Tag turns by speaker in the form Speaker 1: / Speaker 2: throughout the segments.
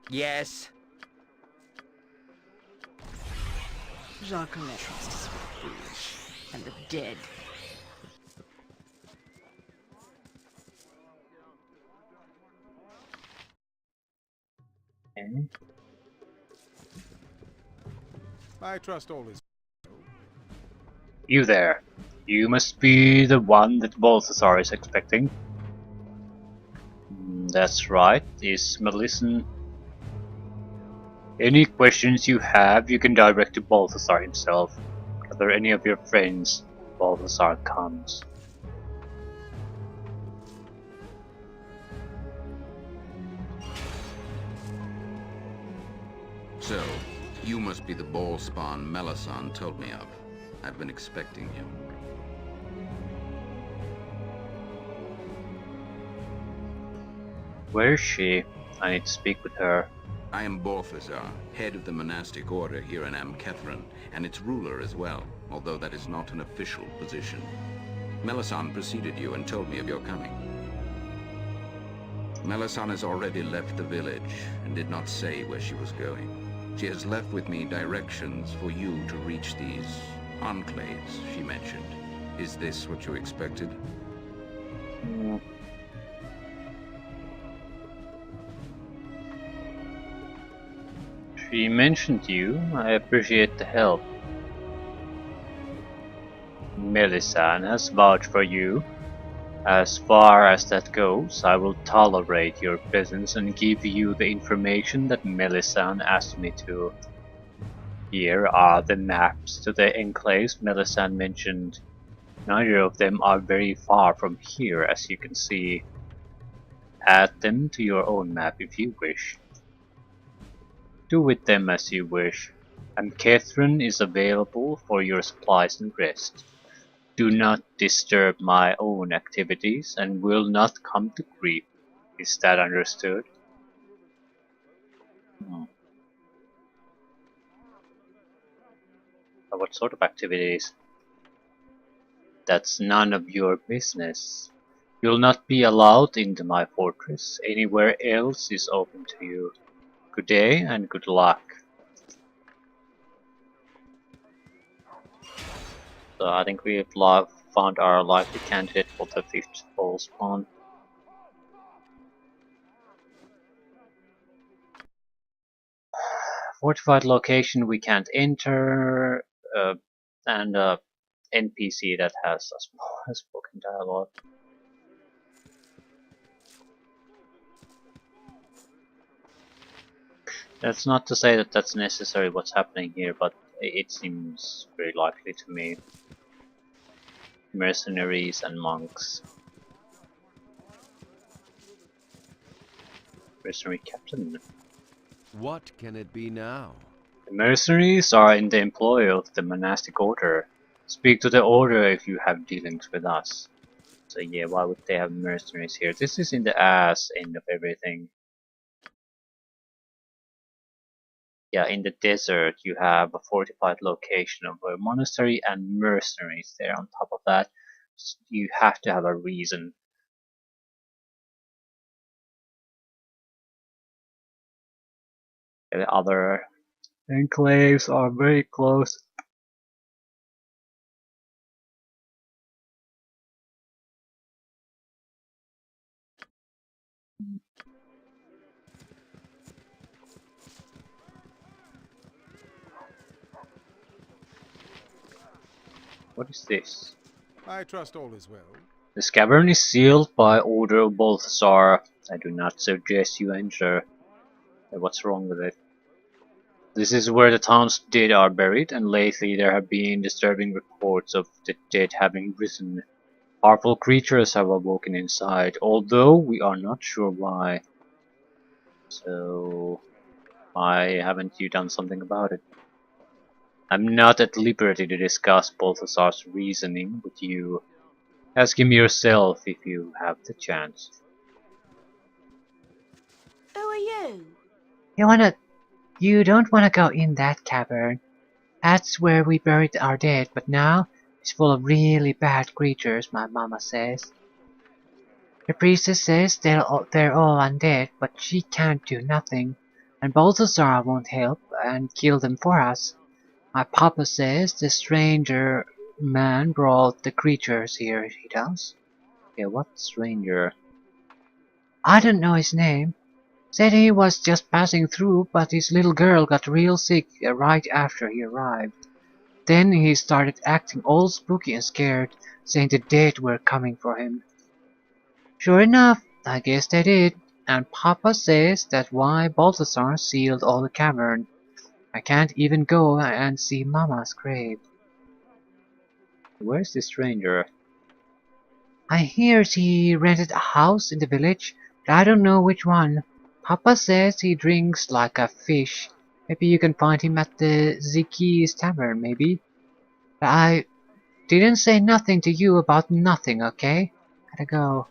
Speaker 1: Yes.
Speaker 2: Jacques trust is foolish, and the dead.
Speaker 3: Okay.
Speaker 4: I trust all is.
Speaker 3: You there. You must be the one that Balthazar is expecting. That's right. Is Melissan. Any questions you have, you can direct to Balthazar himself. Gather any of your friends. Balthazar comes.
Speaker 5: So, you must be the ball spawn Melissan told me of. I've been expecting you.
Speaker 3: Where is she? I need to speak with her.
Speaker 5: I am Balthazar, head of the monastic order here in Amkethran, and its ruler as well, although that is not an official position. Melissan preceded you and told me of your coming. Melissan has already left the village and did not say where she was going. She has left with me directions for you to reach these enclaves she mentioned. Is this what you expected?
Speaker 3: Hmm. She mentioned you. I appreciate the help. Melissan has vouched for you. As far as that goes, I will tolerate your presence and give you the information that Melissan asked me to. Here are the maps to the enclaves Melissan mentioned. Neither of them are very far from here, as you can see. Add them to your own map if you wish. Do with them as you wish. Amkethran is available for your supplies and rest. Do not disturb my own activities and will not come to grief. Is that understood? Hmm. What sort of activities? That's none of your business. You'll not be allowed into my fortress. Anywhere else is open to you. Good day and good luck. So I think we've found our likely candidate for the 5th ball spawn. Fortified location we can't enter, and NPC that has a spoken dialogue. That's not to say that that's necessary what's happening here, but it seems very likely to me. Mercenaries and monks. Mercenary captain.
Speaker 1: What can it be now?
Speaker 3: The mercenaries are in the employ of the monastic order. Speak to the order if you have dealings with us. So yeah, why would they have mercenaries here? This is in the ass end of everything. Yeah, in the desert you have a fortified location of a monastery and mercenaries there on top of that. You have to have a reason. The other enclaves are very close. What is this?
Speaker 4: I trust all is well.
Speaker 3: This cavern is sealed by order of Balthazar. I do not suggest you enter. What's wrong with it? This is where the town's dead are buried, and lately there have been disturbing reports of the dead having risen. Powerful creatures have awoken inside, although we are not sure why. So, why haven't you done something about it? I'm not at liberty to discuss Balthazar's reasoning with you. Ask him yourself if you have the chance.
Speaker 2: Who are you?
Speaker 6: You don't wanna go in that cavern. That's where we buried our dead, but now it's full of really bad creatures, my mama says. The priestess says they're all undead, but she can't do nothing. And Balthazar won't help and kill them for us. My papa says the stranger man brought the creatures here, he does. Okay, what stranger? I don't know his name. Said he was just passing through, but his little girl got real sick right after he arrived. Then he started acting all spooky and scared, saying the dead were coming for him. Sure enough, I guess they did, and Papa says that's why Balthazar sealed all the cavern. I can't even go and see Mama's grave. Where's the stranger? I hear he rented a house in the village, but I don't know which one. Papa says he drinks like a fish. Maybe you can find him at the Ziki's tavern, maybe? But I didn't say nothing to you about nothing, okay? Gotta go.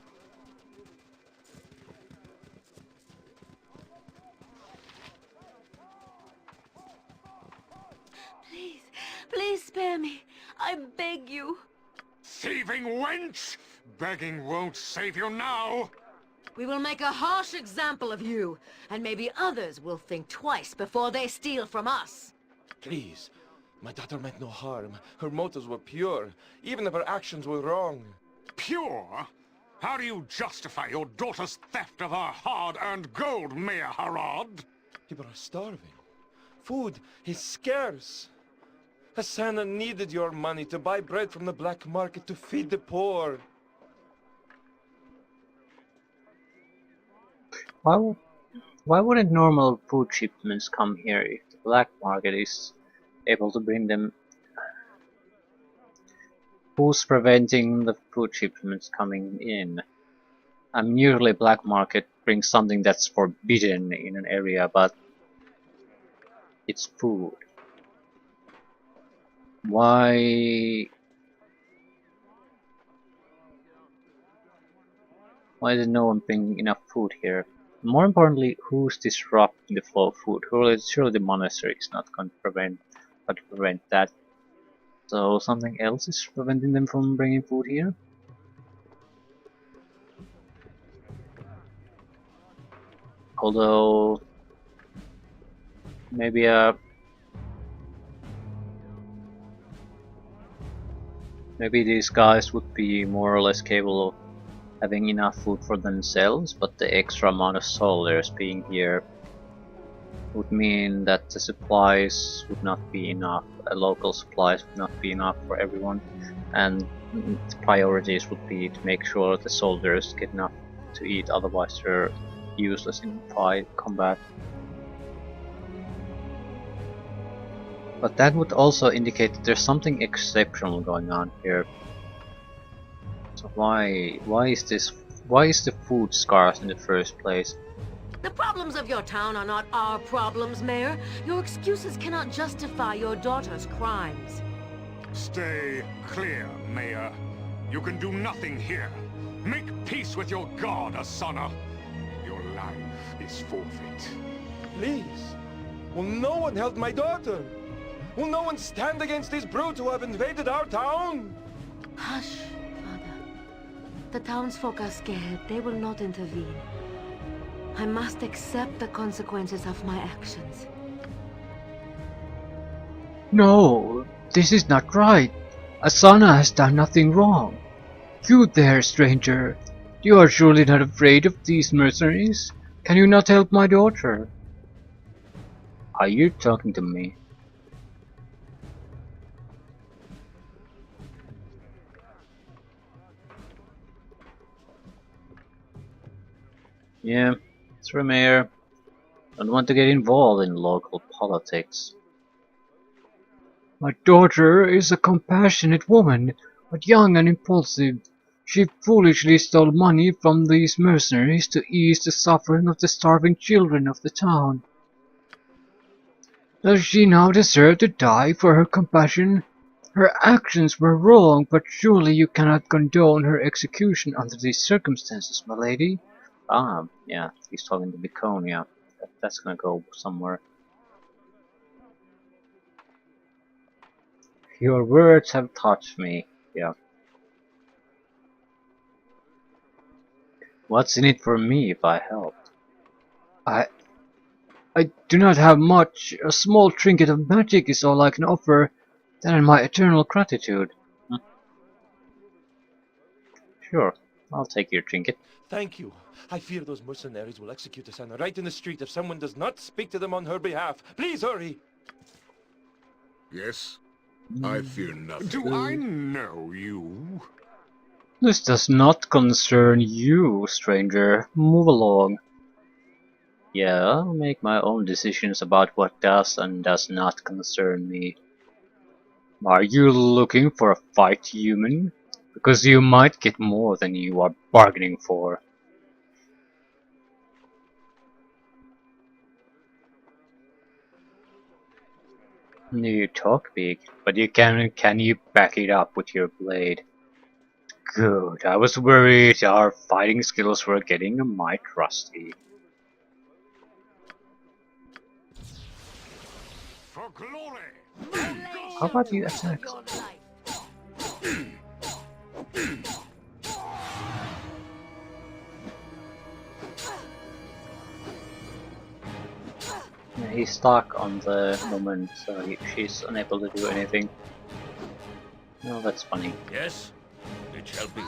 Speaker 2: Please, please spare me. I beg you.
Speaker 4: Thieving wench! Begging won't save you now!
Speaker 2: We will make a harsh example of you, and maybe others will think twice before they steal from us.
Speaker 7: Please. My daughter meant no harm. Her motives were pure, even if her actions were wrong.
Speaker 4: Pure? How do you justify your daughter's theft of her hard-earned gold, Mayor Harad?
Speaker 7: People are starving. Food is scarce. Hassan needed your money to buy bread from the black market to feed the poor.
Speaker 6: Why wouldn't normal food shipments come here if the black market is able to bring them? Who's preventing the food shipments coming in? I mean, usually black market brings something that's forbidden in an area, but it's food. Why is no one bringing enough food here? More importantly, who's disrupting the flow of food? Surely the monastery is not going to prevent that. So something else is preventing them from bringing food here? Although maybe these guys would be more or less capable of having enough food for themselves, but the extra amount of soldiers being here would mean that the supplies would not be enough, local supplies would not be enough for everyone, and the priorities would be to make sure the soldiers get enough to eat, otherwise they're useless in combat. But that would also indicate that there's something exceptional going on here. So why is the food scarce in the first place?
Speaker 2: The problems of your town are not our problems, Mayor. Your excuses cannot justify your daughter's crimes.
Speaker 4: Stay clear, Mayor. You can do nothing here. Make peace with your god, Asana. Your life is forfeit.
Speaker 7: Please. Will no one help my daughter? Will no one stand against these brutes who have invaded our town?
Speaker 2: Hush, Father. The townsfolk are scared. They will not intervene. I must accept the consequences of my actions.
Speaker 6: No, this is not right. Asana has done nothing wrong. You there, stranger. You are surely not afraid of these mercenaries? Can you not help my daughter? Are you talking to me? Yeah, through Mayor. Don't want to get involved in local politics. My daughter is a compassionate woman, but young and impulsive. She foolishly stole money from these mercenaries to ease the suffering of the starving children of the town. Does she now deserve to die for her compassion? Her actions were wrong, but surely you cannot condone her execution under these circumstances, my lady. Yeah, he's talking to Baconia. That's gonna go somewhere. Your words have touched me. Yeah. What's in it for me if I help? I do not have much. A small trinket of magic is all I can offer. That and my eternal gratitude. Sure, I'll take your trinket.
Speaker 7: Thank you. I fear those mercenaries will execute Asana right in the street if someone does not speak to them on her behalf. Please hurry!
Speaker 4: Yes? I fear nothing.
Speaker 1: Do I know you?
Speaker 6: This does not concern you, stranger. Move along. Yeah, I'll make my own decisions about what does and does not concern me. Are you looking for a fight, human? Because you might get more than you are bargaining for. You talk big, but can you back it up with your blade? Good, I was worried our fighting skills were getting a mite rusty.
Speaker 4: For glory!
Speaker 6: How about you attack? Yeah, he's stuck on the moment, so she's unable to do anything. No, that's funny.
Speaker 7: Yes? It shall be.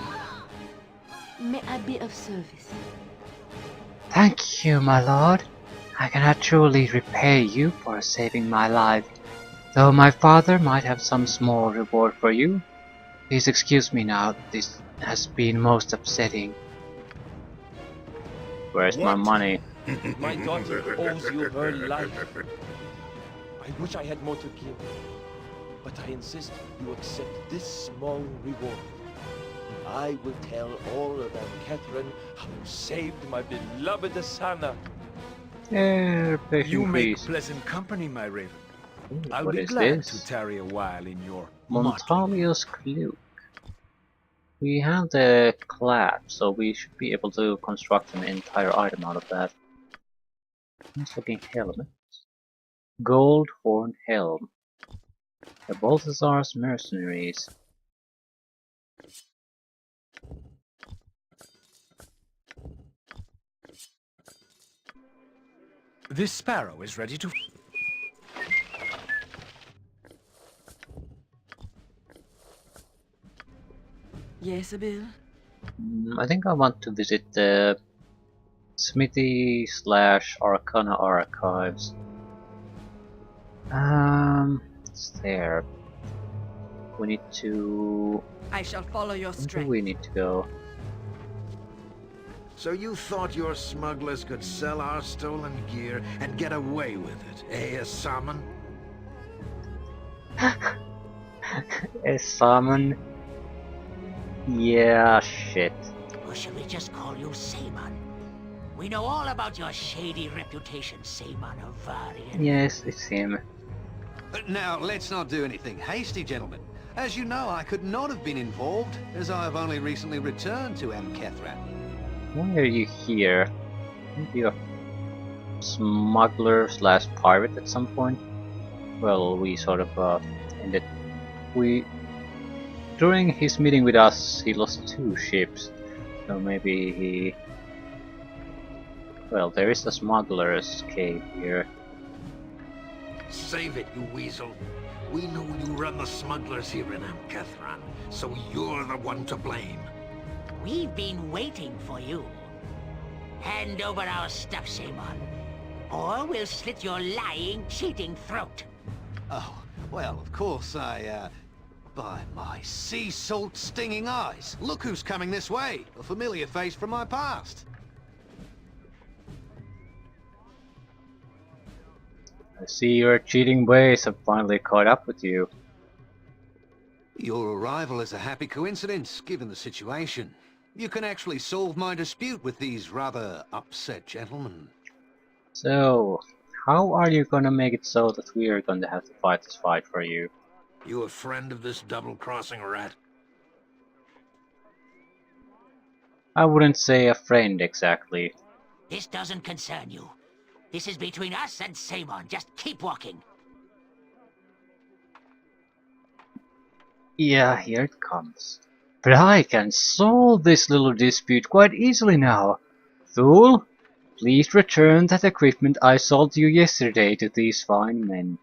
Speaker 2: May I be of service?
Speaker 6: Thank you, my lord. I cannot truly repay you for saving my life, though my father might have some small reward for you. Please excuse me now, this has been most upsetting. Where's my money?
Speaker 7: My daughter owes you her life. I wish I had more to give, but I insist you accept this small reward. I will tell all of Amkethran how you saved my beloved Asana.
Speaker 8: You make
Speaker 6: Please.
Speaker 8: pleasant company, my raven.
Speaker 6: Ooh,
Speaker 8: I'll
Speaker 6: what
Speaker 8: be
Speaker 6: is
Speaker 8: glad
Speaker 6: this?
Speaker 8: to tarry a while in your motley.
Speaker 6: Montalio's cloak. We have the clap, so we should be able to construct an entire item out of that. Nice looking helmet. Gold horn helm. The Balthazar's mercenaries.
Speaker 8: This sparrow is ready to...
Speaker 2: Yes, Abil?
Speaker 6: I think I want to visit the Smithy / Arcana archives. It's there. We need to...
Speaker 9: I shall follow your
Speaker 6: Where do
Speaker 9: strength.
Speaker 6: we need to go?
Speaker 10: So you thought your smugglers could sell our stolen gear and get away with it, eh, Salmon?
Speaker 6: A salmon? Yeah, shit.
Speaker 11: Or should we just call you Saman? We know all about your shady reputation, Saman of Varian.
Speaker 6: Yes, it's him.
Speaker 10: Now, let's not do anything hasty, gentlemen. As you know, I could not have been involved, as I have only recently returned to Amkethran.
Speaker 6: Why are you here? Aren't you a smuggler / pirate at some point? Well, we sort of ended. During his meeting with us, he lost 2 ships. So maybe he... Well, there is a smuggler's cave here.
Speaker 10: Save it, you weasel. We know you run the smugglers here in Amkethran, so you're the one to blame.
Speaker 11: We've been waiting for you. Hand over our stuff, Saman, or we'll slit your lying, cheating throat.
Speaker 10: Oh, well, of course by my sea salt stinging eyes. Look who's coming this way. A familiar face from my past.
Speaker 6: I see your cheating ways have finally caught up with you.
Speaker 10: Your arrival is a happy coincidence, given the situation. You can actually solve my dispute with these rather upset gentlemen.
Speaker 6: So, how are you gonna make it so that we are going to have to fight this fight for you?
Speaker 10: You a friend of this double-crossing rat?
Speaker 6: I wouldn't say a friend exactly.
Speaker 11: This doesn't concern you. This is between us and Saman. Just keep walking.
Speaker 6: Yeah, here it comes. But I can solve this little dispute quite easily now. Fool!
Speaker 3: Please return that equipment I sold you yesterday to these fine men.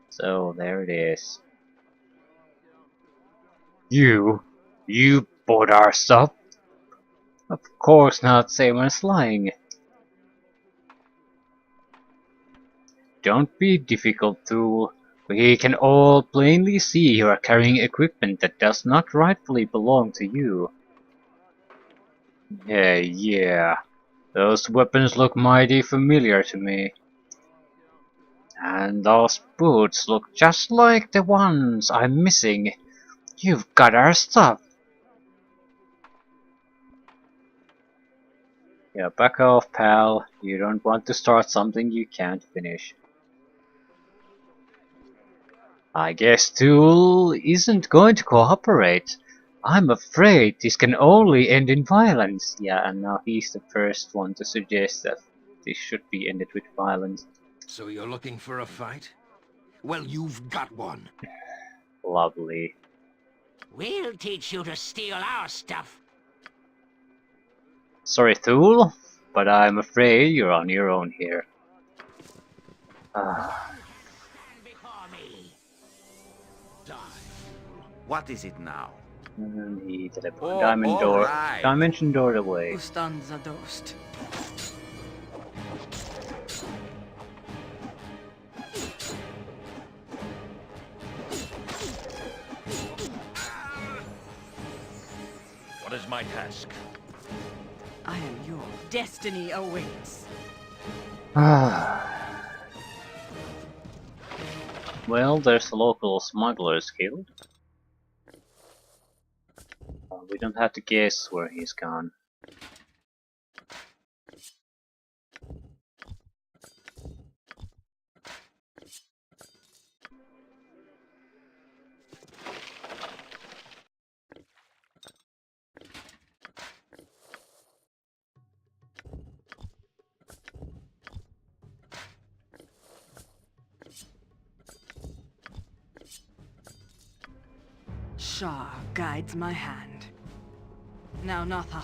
Speaker 3: So there it is. You bought our stuff? Of course not, same as lying. Don't be difficult, Thule. We can all plainly see you are carrying equipment that does not rightfully belong to you. Yeah. Those weapons look mighty familiar to me. And those boots look just like the ones I'm missing. You've got our stuff. Yeah, back off, pal. You don't want to start something you can't finish. I guess Tool isn't going to cooperate. I'm afraid this can only end in violence. Yeah, and now he's the first one to suggest that this should be ended with violence.
Speaker 10: So you're looking for a fight? Well, you've got one.
Speaker 3: Lovely.
Speaker 11: We'll teach you to steal our stuff.
Speaker 3: Sorry, Thule, but I'm afraid you're on your own here.
Speaker 11: Stand before me.
Speaker 5: What is it now?
Speaker 3: And he teleported.
Speaker 5: Oh,
Speaker 3: Diamond door.
Speaker 5: alright.
Speaker 3: Dimension door away.
Speaker 9: Ustanza dost.
Speaker 7: What is my task?
Speaker 9: I am your destiny awaits.
Speaker 3: Well, there's a local smuggler's guild. We don't have to guess where he's gone.
Speaker 9: Shah guides my hand. Now Natha.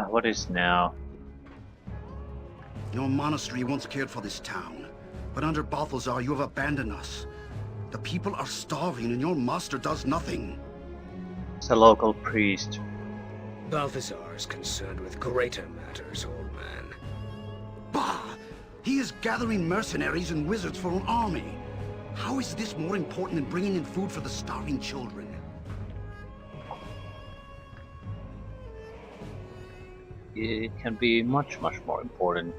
Speaker 3: What is now?
Speaker 12: Your monastery once cared for this town, but under Balthazar you have abandoned us. The people are starving and your master does nothing.
Speaker 3: It's a local priest.
Speaker 8: Balthazar is concerned with greater matters, old man.
Speaker 12: Bah! He is gathering mercenaries and wizards for an army. How is this more important than bringing in food for the starving children?
Speaker 3: It can be much more important.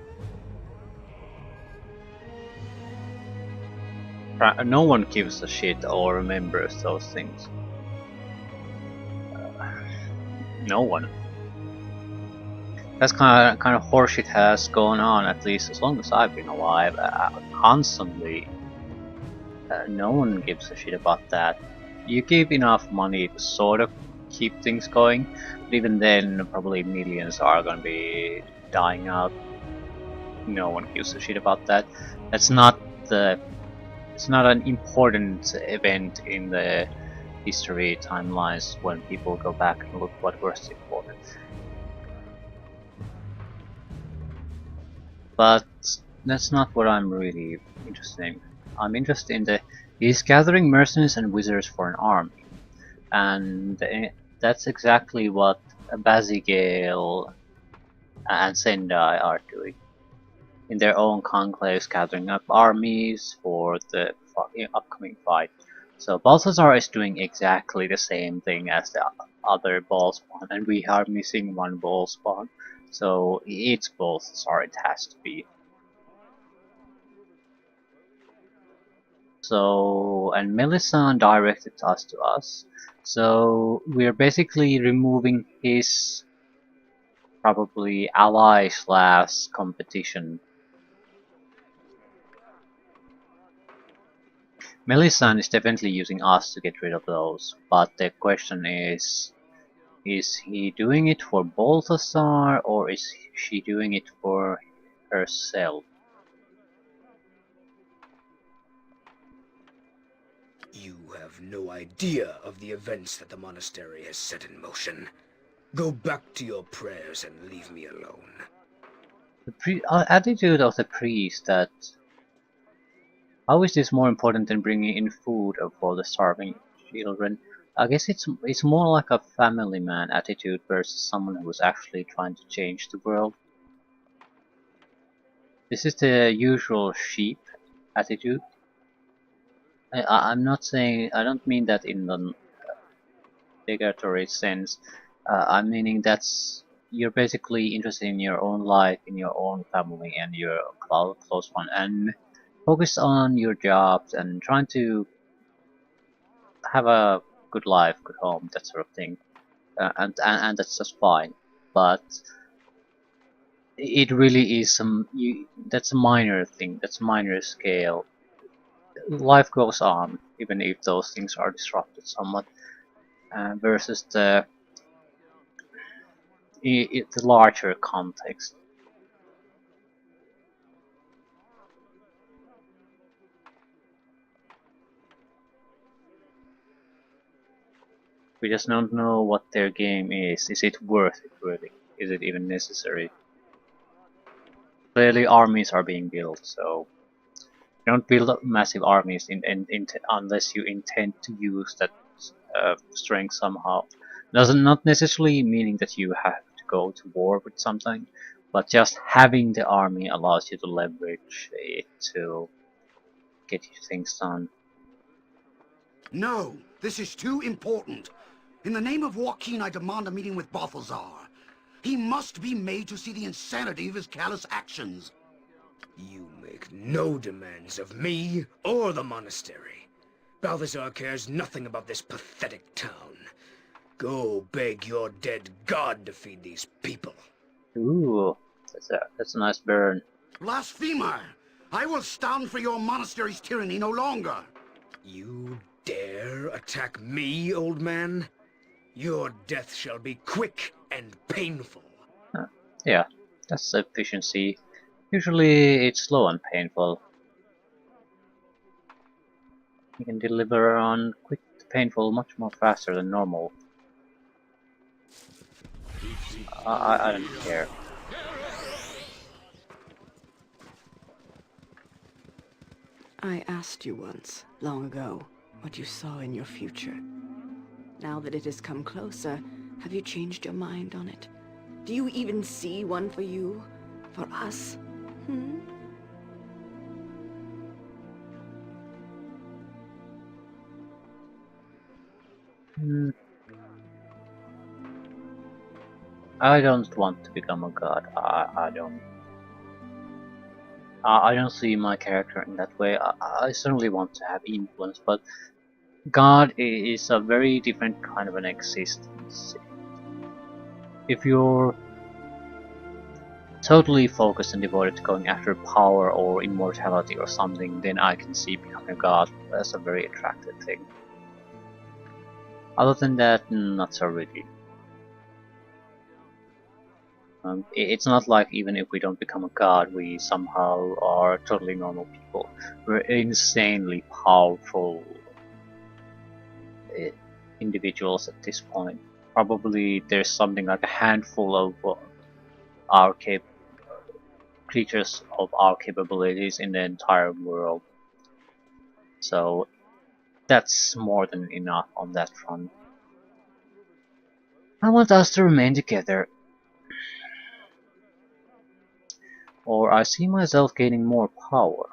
Speaker 3: No one gives a shit or remembers those things. No one. That's kind of horseshit has gone on, at least as long as I've been alive, constantly. No one gives a shit about that. You give enough money to sort of keep things going, but even then probably millions are gonna be dying out. No one gives a shit about that. It's not an important event in the history timelines when people go back and look what was important. But that's not what I'm really interested in. I'm interested in he's gathering mercenaries and wizards for an army, and that's exactly what Bazigale and Sendai are doing in their own conclaves, gathering up armies for the upcoming fight. So Balthazar is doing exactly the same thing as the other ball spawn, and we are missing one ball spawn, so it's Balthazar, it has to be. So, and Melisande directed us to us, so we're basically removing his probably ally / competition. Melisande is definitely using us to get rid of those, but the question is he doing it for Balthazar or is she doing it for herself?
Speaker 8: You have no idea of the events that the monastery has set in motion. Go back to your prayers and leave me alone.
Speaker 3: The attitude of the priest that how is this more important than bringing in food for the starving children? I guess it's more like a family man attitude versus someone who's actually trying to change the world. This is the usual sheep attitude. I'm not saying, I don't mean that in the derogatory sense. I'm meaning that's you're basically interested in your own life, in your own family, and your close one, and focus on your jobs and trying to have a good life, good home, that sort of thing, and that's just fine. But it really is that's a minor thing. That's a minor scale. Life goes on, even if those things are disrupted somewhat. Versus the larger context. We just don't know what their game is. Is it worth it really? Is it even necessary? Clearly armies are being built, so you don't build up massive armies unless you intend to use that strength somehow. Doesn't not necessarily meaning that you have to go to war with something, but just having the army allows you to leverage it to get your things done.
Speaker 12: No, this is too important. In the name of Joaquin, I demand a meeting with Balthazar. He must be made to see the insanity of his callous actions.
Speaker 8: You make no demands of me or the monastery. Balthazar cares nothing about this pathetic town. Go beg your dead god to feed these people.
Speaker 3: Ooh, that's a nice burn.
Speaker 12: Blasphemer! I will stand for your monastery's tyranny no longer.
Speaker 8: You dare attack me, old man? Your death shall be quick and painful.
Speaker 3: Yeah, that's efficiency. Usually it's slow and painful. You can deliver on quick to painful much more faster than normal. I don't care.
Speaker 9: I asked you once, long ago, what you saw in your future. Now that it has come closer, have you changed your mind on it? Do you even see one for you? For us?
Speaker 3: I don't want to become a god. I don't. I don't see my character in that way. I certainly want to have influence, but God is a very different kind of an existence. If you're totally focused and devoted to going after power or immortality or something, then I can see becoming a god as a very attractive thing. Other than that, not so really. It's not like even if we don't become a god, we somehow are totally normal people. We're insanely powerful individuals at this point. Probably there's something like a handful of our creatures of our capabilities in the entire world. So that's more than enough on that front. I want us to remain together. Or I see myself gaining more power.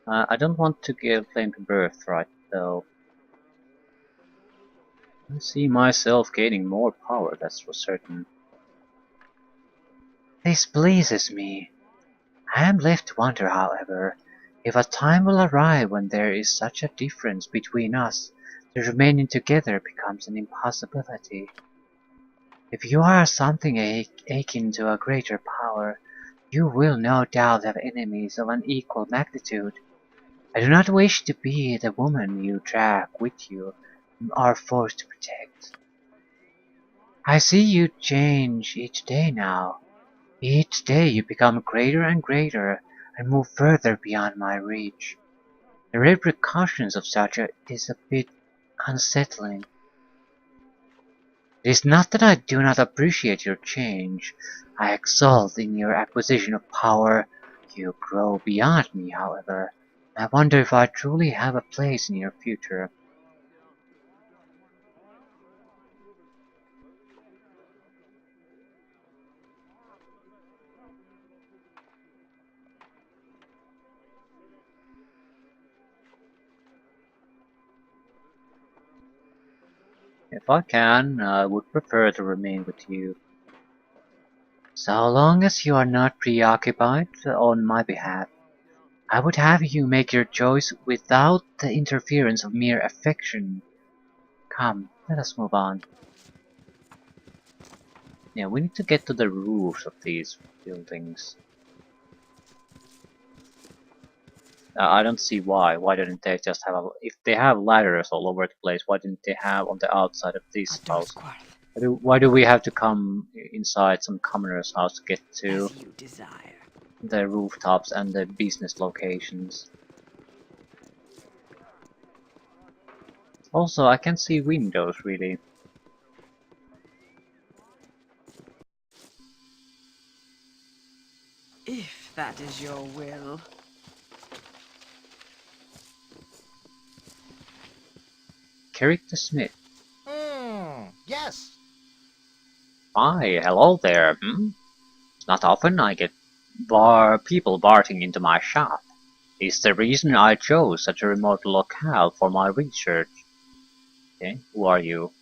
Speaker 3: I don't want to claim the birthright though. I see myself gaining more power, that's for certain. This pleases me. I am left to wonder, however, if a time will arrive when there is such a difference between us that remaining together becomes an impossibility. If you are something akin to a greater power, you will no doubt have enemies of an equal magnitude. I do not wish to be the woman you drag with you and are forced to protect. I see you change each day now. Each day you become greater and greater and move further beyond my reach. The repercussions of such is a bit unsettling.
Speaker 6: It is not that I do not appreciate your change. I exult in your acquisition of power. You grow beyond me, however. I wonder if I truly have a place in your future. If I can, I would prefer to remain with you. So long as you are not preoccupied on my behalf, I would have you make your choice without the interference of mere affection. Come, let us move on. Yeah, we need to get to the roofs of these buildings. I don't see why. Why didn't they just have if they have ladders all over the place, why didn't they have on the outside of this house? Why do we have to come inside some commoner's house to get to the rooftops and the business locations? Also, I can see windows, really.
Speaker 9: If that is your will.
Speaker 6: Carrick the Smith.
Speaker 10: Yes.
Speaker 6: Hi, hello there. Not often I get people barging into my shop. It's the reason I chose such a remote locale for my research. Okay, who are you?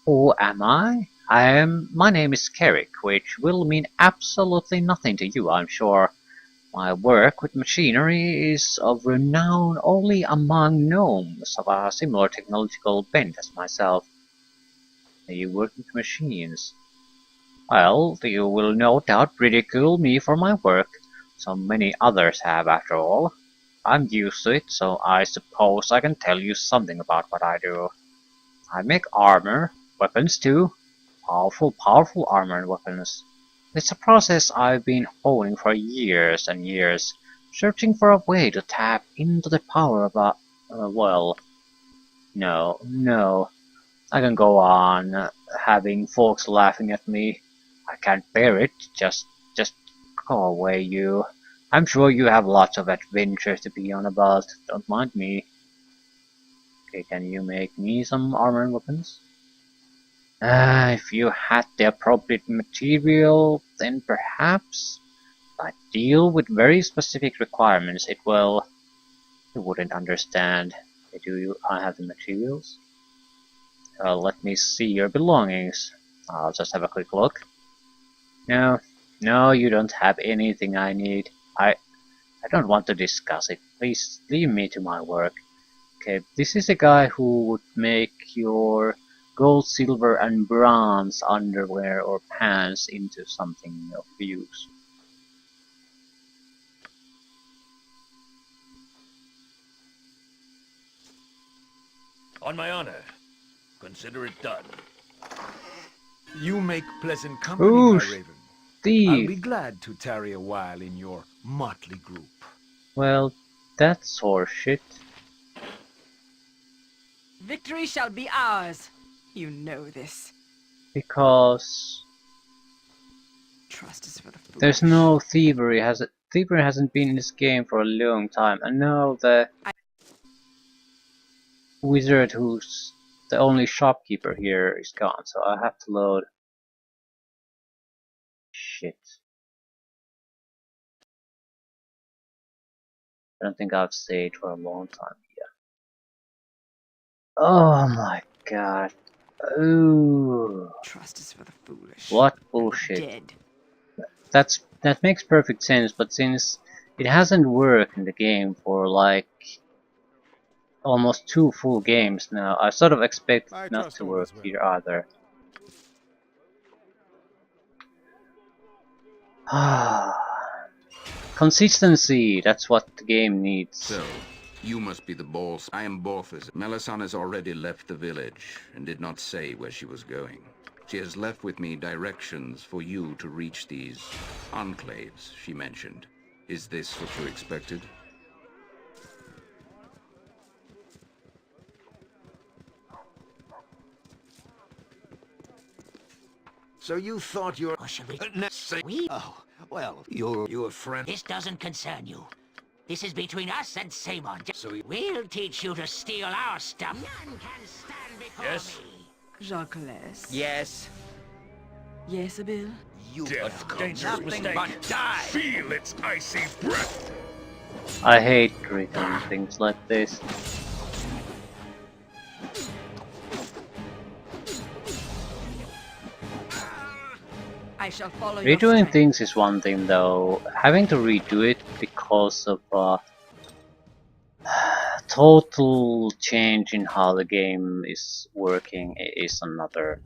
Speaker 6: Who am I? My name is Carrick, which will mean absolutely nothing to you, I'm sure. My work with machinery is of renown only among gnomes of a similar technological bent as myself. You work with machines. Well, you will no doubt ridicule me for my work. So many others have, after all. I'm used to it, so I suppose I can tell you something about what I do. I make armor, weapons too. Powerful armor and weapons. It's a process I've been honing for years and years, searching for a way to tap into the power of well, no. I can go on having folks laughing at me. I can't bear it. Just go away, you. I'm sure you have lots of adventures to be on about. Don't mind me. Okay, can you make me some armor and weapons? If you had the appropriate material, then perhaps. I deal with very specific requirements. You wouldn't understand. I have the materials? Let me see your belongings. I'll just have a quick look. No, you don't have anything I need. I don't want to discuss it. Please leave me to my work. Okay, this is a guy who would make your gold, silver, and bronze underwear or pants into something of use.
Speaker 7: On my honor, consider it done.
Speaker 1: You make pleasant company,
Speaker 6: Ooh,
Speaker 1: my raven.
Speaker 6: thief.
Speaker 1: I'll be glad to tarry a while in your motley group.
Speaker 6: Well, that's horseshit.
Speaker 9: Victory shall be ours. You know this.
Speaker 6: Because
Speaker 9: Trust is for the foolish.
Speaker 6: there's no thievery. Thievery hasn't been in this game for a long time, and now the wizard who's the only shopkeeper here is gone, so I have to load. Shit. I don't think I've stayed for a long time here. Oh my god. Ooh.
Speaker 9: Trust is for the foolish.
Speaker 6: What bullshit. That makes perfect sense, but since it hasn't worked in the game for like almost 2 full games now, I sort of expect it not to work here either. Consistency, that's what the game needs.
Speaker 5: So, you must be the boss. I am Borthus. Melisande has already left the village and did not say where she was going. She has left with me directions for you to reach these enclaves she mentioned. Is this what you expected?
Speaker 1: So you thought your...
Speaker 11: Or should we...
Speaker 10: Oh, well, you're a friend.
Speaker 11: This doesn't concern you. This is between us and Samon.
Speaker 1: So
Speaker 11: We'll teach you to steal our stuff. None can stand before me.
Speaker 9: Jacques.
Speaker 10: Yes.
Speaker 9: Yes, Bill?
Speaker 10: You
Speaker 4: Death
Speaker 10: have
Speaker 4: comes
Speaker 10: nothing
Speaker 4: mistake.
Speaker 10: but die.
Speaker 4: Feel its icy breath.
Speaker 3: I hate reading things like this.
Speaker 9: I shall follow your
Speaker 3: Redoing
Speaker 9: strength.
Speaker 3: things is one thing though, having to redo it because of total change in how the game is working is another.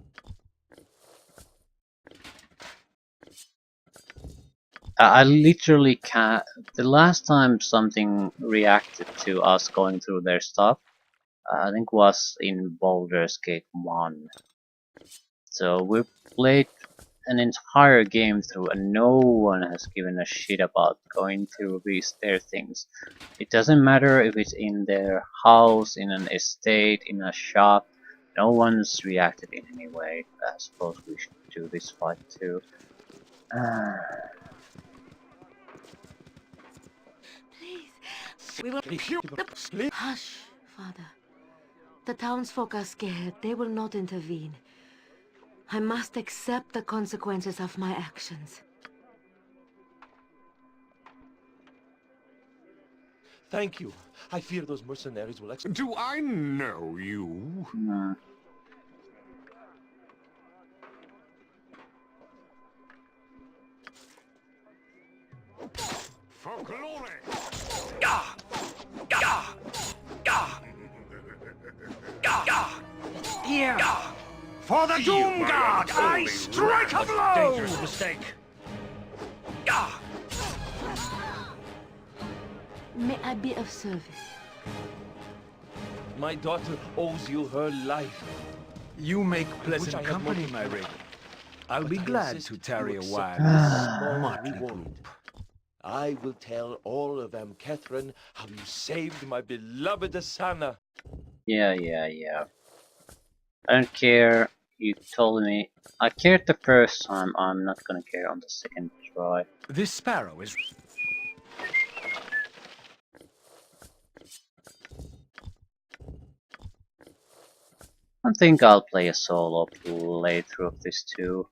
Speaker 3: I literally can't. The last time something reacted to us going through their stuff, I think was in Baldur's Gate 1. So we played an entire game through and no one has given a shit about going through their things. It doesn't matter if it's in their house, in an estate, in a shop, no one's reacted in any way. I suppose we should do this fight too.
Speaker 2: We will... Hush, Father. The townsfolk are scared. They will not intervene. I must accept the consequences of my actions.
Speaker 7: Thank you. I fear those mercenaries will
Speaker 4: Do I know you?
Speaker 3: Nah.
Speaker 4: For glory!
Speaker 9: Here!
Speaker 4: For the Doom God, I strike a blow! Dangerous mistake.
Speaker 2: May I be of service?
Speaker 7: My daughter owes you her life.
Speaker 1: You make
Speaker 7: I
Speaker 1: pleasant
Speaker 7: had
Speaker 1: company,
Speaker 7: more to
Speaker 1: my
Speaker 7: give.
Speaker 1: raven. I'll
Speaker 7: But
Speaker 1: be
Speaker 7: I
Speaker 1: glad
Speaker 7: insist
Speaker 1: to
Speaker 7: you
Speaker 1: tarry a
Speaker 7: accept
Speaker 1: while
Speaker 7: this
Speaker 1: in
Speaker 7: small
Speaker 1: this motley
Speaker 7: reward.
Speaker 1: group.
Speaker 7: I will tell all of Amkethran how you saved my beloved Asana.
Speaker 3: Yeah. I don't care. You told me. I cared the first time. I'm not gonna care on the second try.
Speaker 1: This sparrow is...
Speaker 3: I think I'll play a solo playthrough of this too.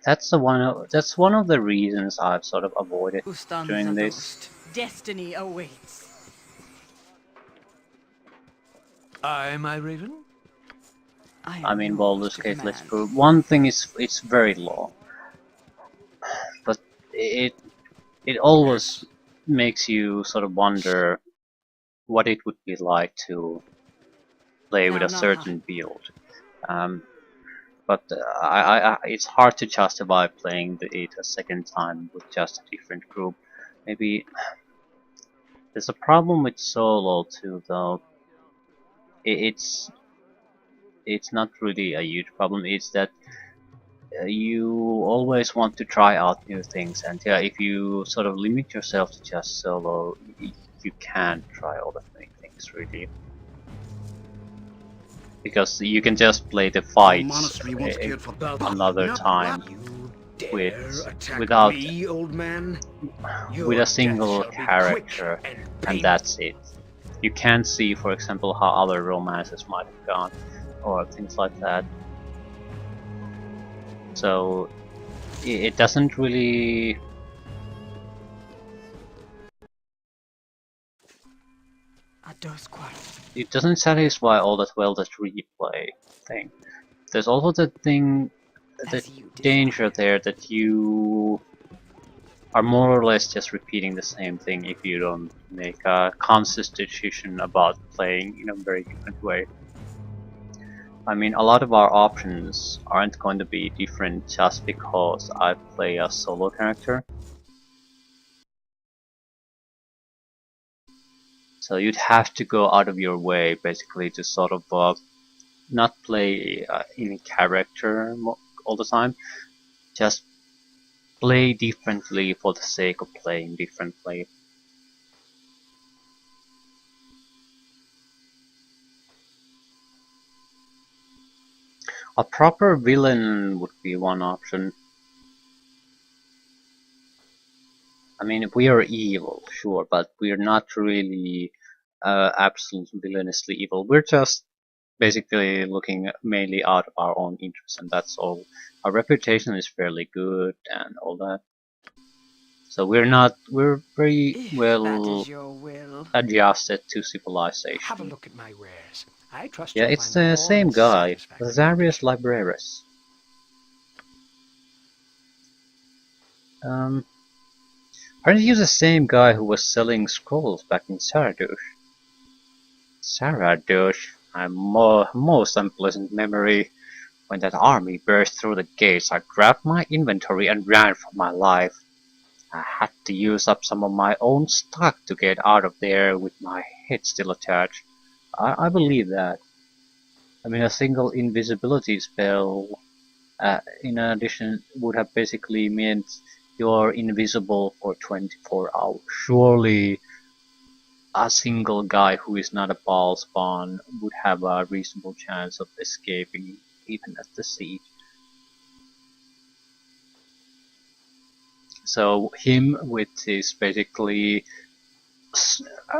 Speaker 3: That's one of the reasons I've sort of avoided doing this.
Speaker 9: Destiny awaits.
Speaker 1: Aye, my raven?
Speaker 3: I mean, Baldur's Gate, let's prove. One thing is, it's very long, but it always makes you sort of wonder what it would be like to play with a certain build. But it's hard to justify playing it a second time with just a different group. Maybe there's a problem with solo too, though. It's not really a huge problem. It's that you always want to try out new things, and yeah, if you sort of limit yourself to just solo, you can't try all the new things really. Because you can just play the fights another time without
Speaker 8: me, old man?
Speaker 3: with a single character, and that's it. You can't see, for example, how other romances might have gone, or things like that. So it doesn't really. It doesn't satisfy all that well, that replay thing. There's also the thing, the danger there that you are more or less just repeating the same thing if you don't make a conscious decision about playing in a very different way. I mean, a lot of our options aren't going to be different just because I play a solo character. So you'd have to go out of your way, basically, to sort of not play in character all the time. Just play differently for the sake of playing differently. A proper villain would be one option. I mean, we are evil, sure, but we're not really absolutely villainously evil. We're just basically looking mainly out of our own interests, and that's all. Our reputation is fairly good and all that. So we're very
Speaker 11: If that
Speaker 3: well
Speaker 11: is your will.
Speaker 3: adjusted to
Speaker 1: Have a
Speaker 3: civilization.
Speaker 1: look at my wares. I trust
Speaker 3: Yeah,
Speaker 1: you'll
Speaker 3: it's
Speaker 1: find them
Speaker 3: the
Speaker 1: all
Speaker 3: same
Speaker 1: in
Speaker 3: guy,
Speaker 1: satisfactory
Speaker 3: Lazarius
Speaker 1: condition.
Speaker 3: Libraris. Aren't you the same guy who was selling scrolls back in Saradush? Saradush? A most unpleasant memory. When that army burst through the gates, I grabbed my inventory and ran for my life. I had to use up some of my own stock to get out of there with my head still attached. I believe that. I mean, a single invisibility spell, in addition, would have basically meant you're invisible for 24 hours. Surely a single guy who is not a Bhaal spawn would have a reasonable chance of escaping even at the siege. So him with his basically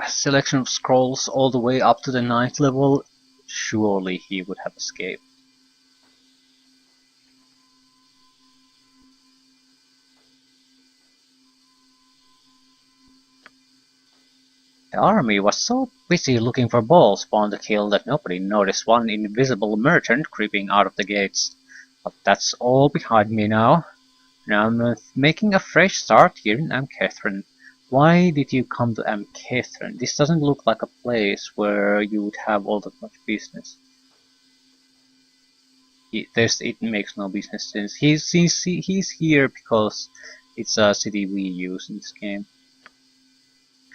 Speaker 3: selection of scrolls all the way up to the 9th level, surely he would have escaped. The army was so busy looking for Bhaal spawn to kill that nobody noticed one invisible merchant creeping out of the gates. But that's all behind me now. Now I'm making a fresh start here in Amkethran. Why did you come to Amkethran? This doesn't look like a place where you would have all that much business. It makes no business sense. He's here because it's a city we use in this game.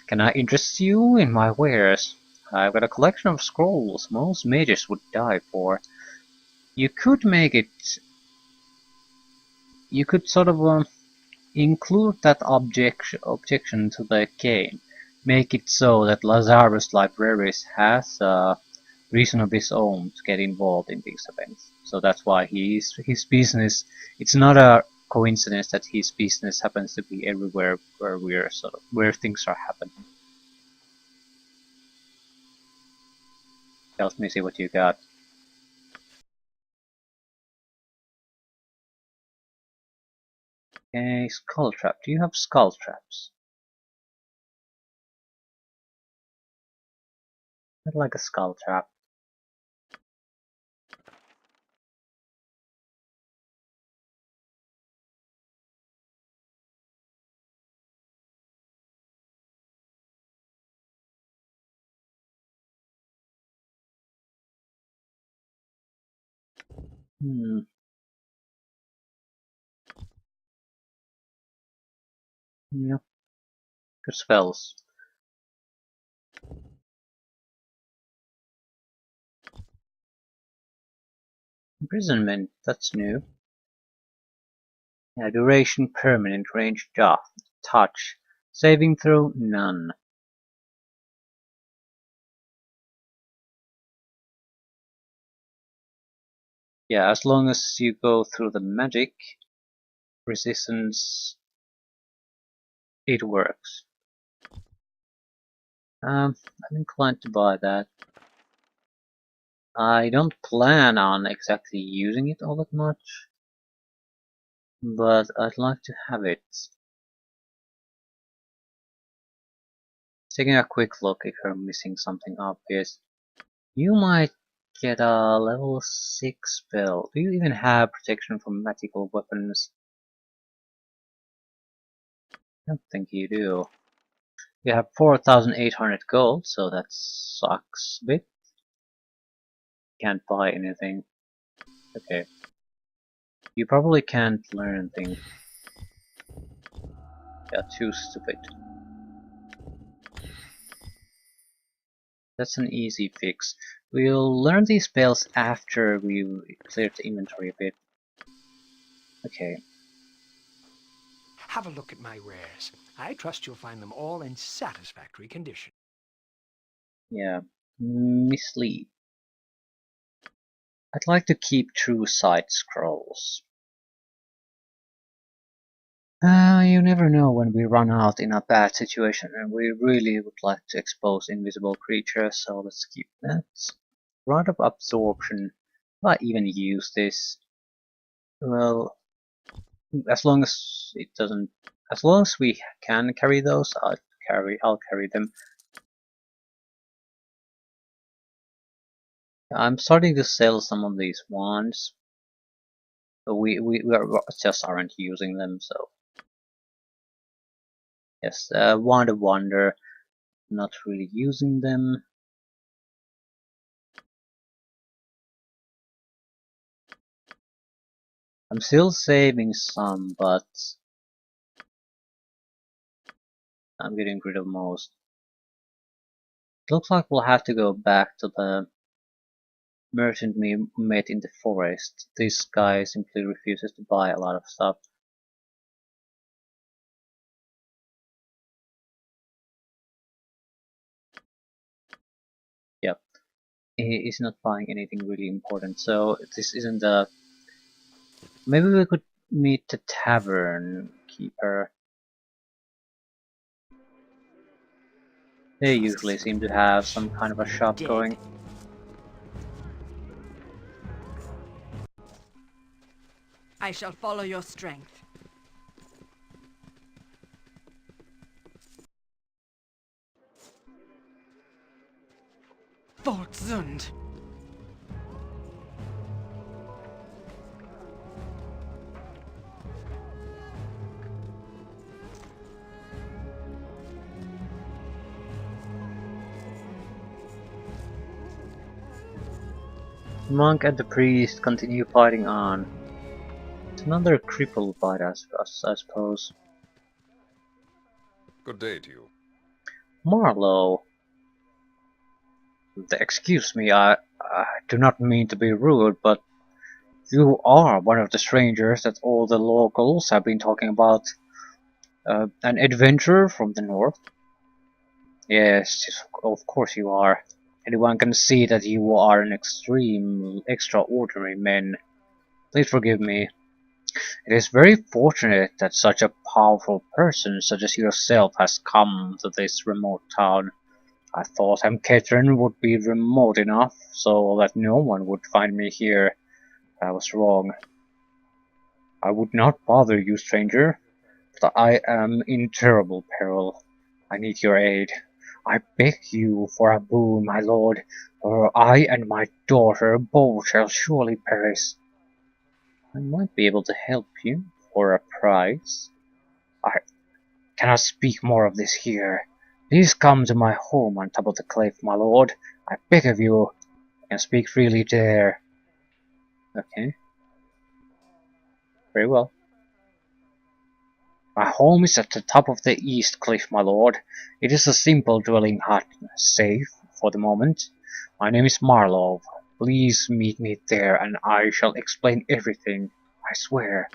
Speaker 3: Can I interest you in my wares? I've got a collection of scrolls most mages would die for. You could make it... You could sort of include that objection to the game. Make it so that Lazarus Libraris has a reason of his own to get involved in these events. So that's why his business... It's not a coincidence that his business happens to be everywhere where we're where things are happening. Let me see what you got. Okay, skull trap. Do you have skull traps? I'd like a skull trap. Yeah, good spells. Imprisonment, that's new. Yeah, duration permanent, range off. Touch. Saving throw, none. Yeah, as long as you go through the magic resistance, it works. I'm inclined to buy that. I don't plan on exactly using it all that much, but I'd like to have it. Taking a quick look if you're missing something obvious. You might get a level 6 spell. Do you even have protection from magical weapons? I don't think you do. You have 4,800 gold, so that sucks a bit. Can't buy anything. Okay. You probably can't learn things. Yeah, too stupid. That's an easy fix. We'll learn these spells after we clear the inventory a bit. Okay.
Speaker 1: Have a look at my wares. I trust you'll find them all in satisfactory condition.
Speaker 3: Yeah. Mislead. I'd like to keep 2 side scrolls. You never know when we run out in a bad situation, and we really would like to expose invisible creatures, so let's keep that. Rod of Absorption. Do I even use this? Well, as long as it doesn't, as long as we can carry those, I'll carry them. I'm starting to sell some of these wands, but we just aren't using them, so. Yes, Wand of Wonder, not really using them. I'm still saving some, but I'm getting rid of most. Looks like we'll have to go back to the merchant we met in the forest. This guy simply refuses to buy a lot of stuff. Yep, he is not buying anything really important, so this isn't a... Maybe we could meet the tavern keeper. They usually seem to have some kind of a shop going.
Speaker 9: I shall follow your strength. Volksund!
Speaker 3: The monk and the priest continue fighting on. It's another cripple fight, I suppose.
Speaker 4: Good day to you.
Speaker 3: Marlowe. Excuse me, I do not mean to be rude, but you are one of the strangers that all the locals have been talking about. An adventurer from the north? Yes, of course you are. Anyone can see that you are an extraordinary man. Please forgive me. It is very fortunate that such a powerful person such as yourself has come to this remote town. I thought Amkethran would be remote enough so that no one would find me here. I was wrong. I would not bother you, stranger, but I am in terrible peril. I need your aid. I beg you for a boon, my lord, or I and my daughter both shall surely perish. I might be able to help you for a price. I cannot speak more of this here. Please come to my home on top of the cliff, my lord. I beg of you. I can speak freely there. Okay. Very well. My home is at the top of the east cliff, my lord. It is a simple dwelling hut, safe for the moment. My name is Marlowe. Please meet me there and I shall explain everything. I swear.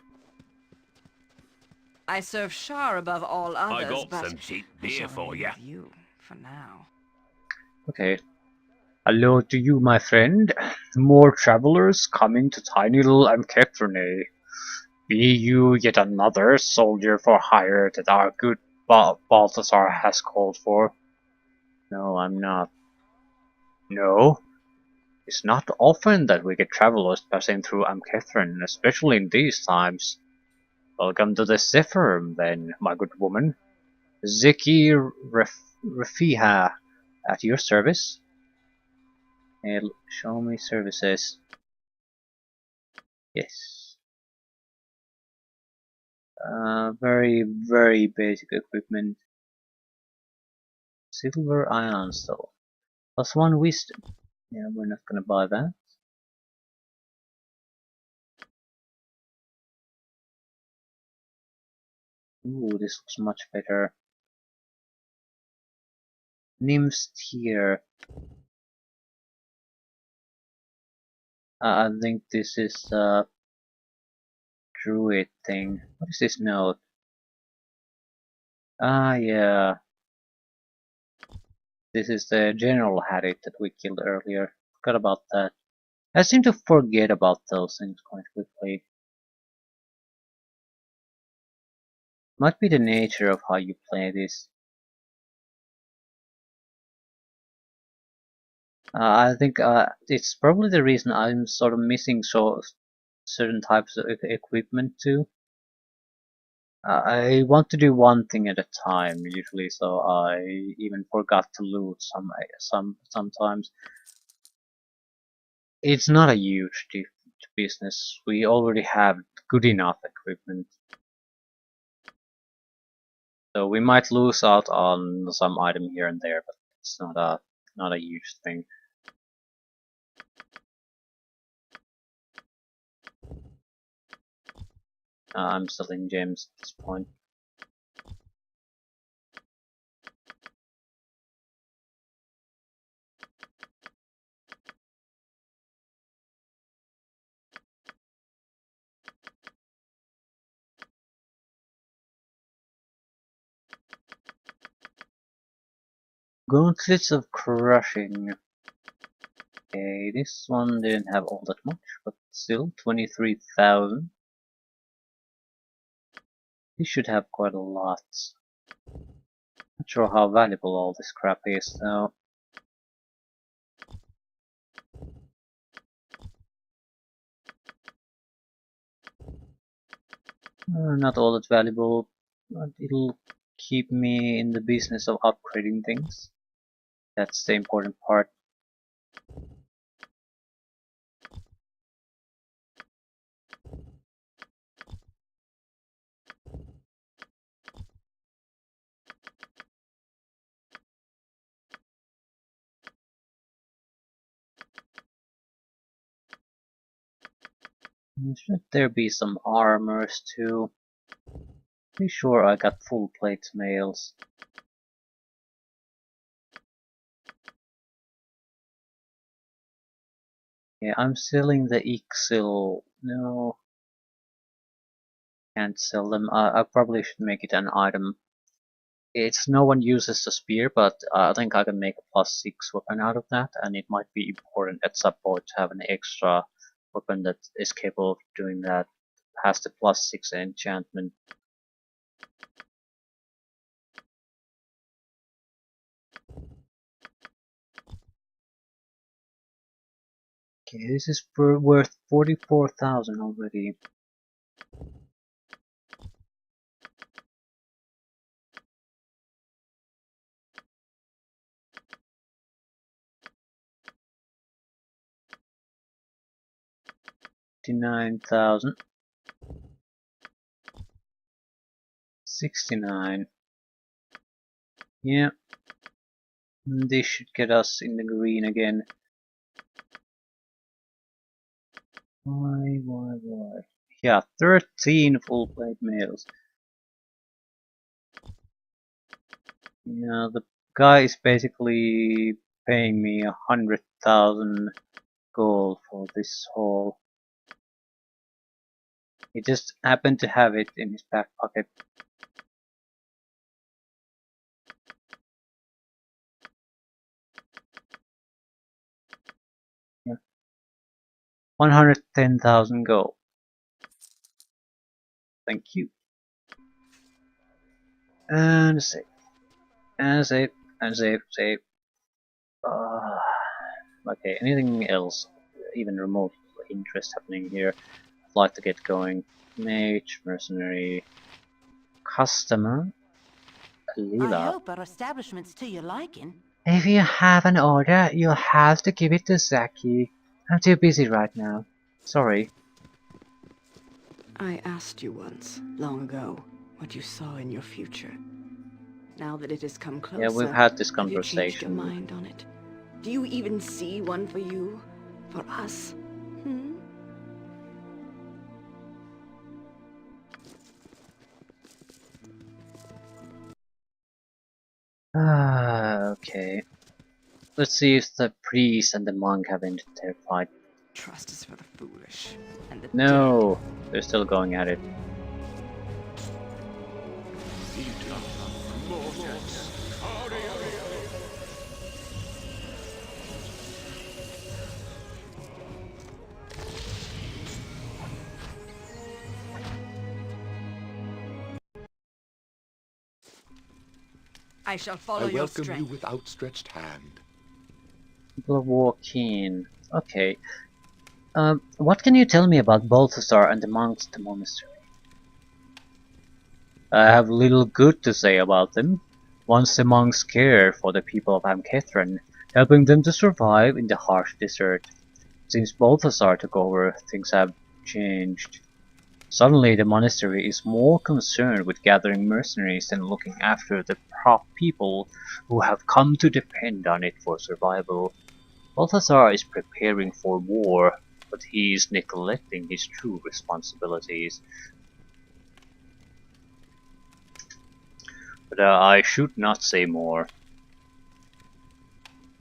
Speaker 9: I serve Shar above all others,
Speaker 4: I got
Speaker 9: but
Speaker 4: some cheap
Speaker 9: I
Speaker 4: beer
Speaker 9: shall
Speaker 4: for
Speaker 9: remain
Speaker 4: you.
Speaker 9: with you for now.
Speaker 3: Okay. Hello to you, my friend. More travelers coming to tiny little Amkethran. Be you yet another soldier for hire that our good Balthazar has called for? No, I'm not. No? It's not often that we get travelers passing through Amkethran, especially in these times. Welcome to the Zephyr, then, my good woman. Ziki Rafiha, at your service. Show me services. Yes. Very, very basic equipment. Silver ion stone. +1 wisdom. Yeah, we're not gonna buy that. Ooh, this looks much better. Nymph's Tear. I think this is a druid thing. What is this note? Ah, yeah. This is the general had it that we killed earlier. Forgot about that.
Speaker 6: I seem to forget about those things quite quickly. Might be the nature of how you play this. I think it's probably the reason I'm sort of missing certain types of equipment too. I want to do one thing at a time usually, so I even forgot to loot sometimes. It's not a huge business. We already have good enough equipment. So we might lose out on some item here and there, but it's not a huge thing. I'm selling gems at this point. Gauntlets of Crushing. Okay, this one didn't have all that much, but still 23,000. This should have quite a lot. Not sure how valuable all this crap is though. Not all that valuable, but it'll keep me in the business of upgrading things. That's the important part. Should there be some armors too? Be sure I got full plate mails. Yeah, I'm selling the Ixil. No, can't sell them. I probably should make it an item. No one uses the spear, but I think I can make a +6 weapon out of that, and it might be important at some point to have an extra weapon that is capable of doing that. Has the +6 enchantment. Okay, this is worth 44,000 already. $59,000. 69. Yeah. This should get us in the green again. Why? Yeah, 13 full plate mails. Yeah, the guy is basically paying me 100,000 gold for this haul. He just happened to have it in his back pocket. Yeah. 110,000 gold. Thank you. And save. And save. And save. Save. Okay, anything else? Even remote interest happening here? I'd like to get going. Mage, mercenary, customer,
Speaker 11: I
Speaker 6: Lila.
Speaker 11: hope our establishment's to your liking.
Speaker 6: If you have an order, you'll have to give it to Zaki. I'm too busy right now. Sorry.
Speaker 9: I asked you once, long ago, what you saw in your future. Now that it has come closer,
Speaker 6: Yeah, we've had this
Speaker 9: have you changed your
Speaker 6: conversation.
Speaker 9: mind on it? Do you even see one for you? For us? Hmm?
Speaker 6: Okay. Let's see if the priest and the monk have ended their fight.
Speaker 9: Trust is for the foolish.
Speaker 11: And the
Speaker 6: No! They're still going at it.
Speaker 9: I shall follow
Speaker 13: I
Speaker 9: your
Speaker 13: welcome you
Speaker 9: strength.
Speaker 13: with outstretched hand.
Speaker 3: People walk in. Okay. What can you tell me about Balthasar and the monks at the monastery? I have little good to say about them. Once the monks cared for the people of Amkethran, helping them to survive in the harsh desert. Since Balthasar took over, things have changed. Suddenly the monastery is more concerned with gathering mercenaries than looking after the people who have come to depend on it for survival. Balthasar is preparing for war, but he is neglecting his true responsibilities. But I should not say more.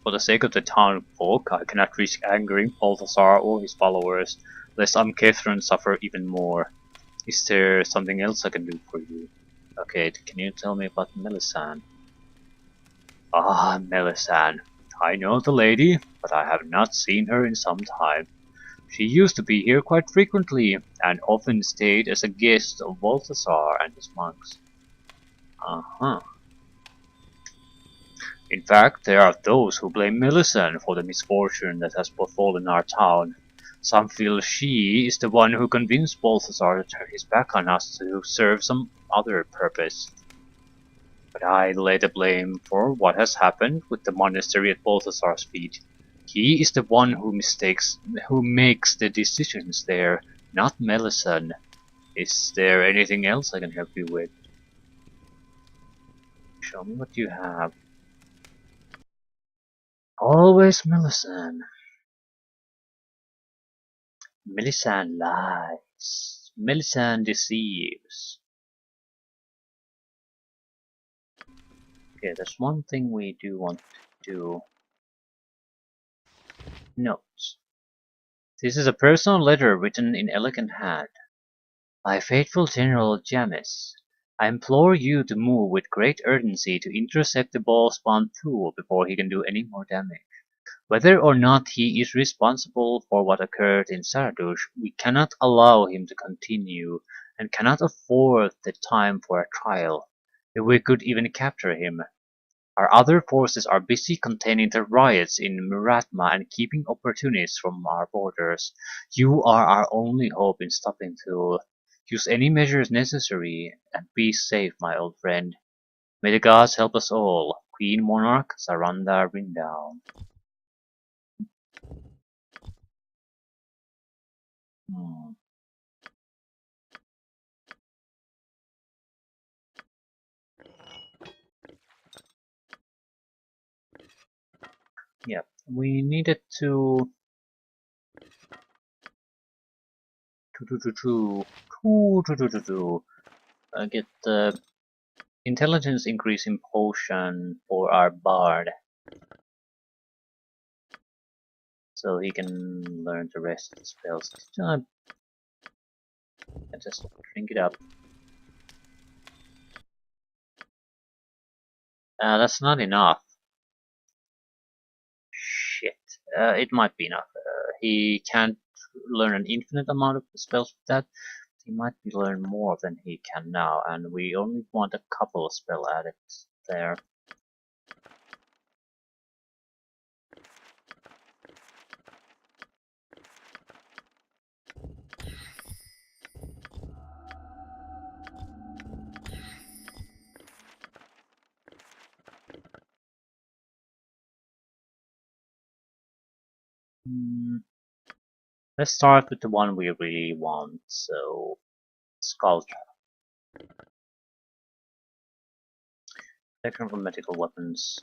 Speaker 3: For the sake of the town folk, I cannot risk angering Balthasar or his followers, lest Amkethran suffer even more. Is there something else I can do for you? Okay, can you tell me about Melisande? Ah, Melisande. I know the lady, but I have not seen her in some time. She used to be here quite frequently, and often stayed as a guest of Balthasar and his monks. Uh-huh. In fact, there are those who blame Melisande for the misfortune that has befallen our town. Some feel she is the one who convinced Balthasar to turn his back on us to serve some other purpose. But I lay the blame for what has happened with the monastery at Balthasar's feet. He is the one who makes the decisions there, not Melisande. Is there anything else I can help you with? Show me what you have. Always Melisande. Melisande lies. Melisande deceives. Okay, there's one thing we do want to do. Notes. This is a personal letter written in elegant hand. My faithful General Jamis, I implore you to move with great urgency to intercept the ball-spawn Thule before he can do any more damage. Whether or not he is responsible for what occurred in Saradush, we cannot allow him to continue, and cannot afford the time for a trial. If we could even capture him. Our other forces are busy containing the riots in Muratma and keeping opportunists from our borders. You are our only hope in stopping Thule. Use any measures necessary, and be safe, my old friend. May the gods help us all. Queen Monarch Saranda Rindown. Hmm. Yeah, we needed get the intelligence increasing potion for our bard, so he can learn the rest of the spells. Just drink it up. That's not enough. Shit. It might be enough. He can't learn an infinite amount of spells with that. He might be learn more than he can now, and we only want a couple of spell addicts there. Let's start with the one we really want, so Skull Trap. Protection from medical weapons.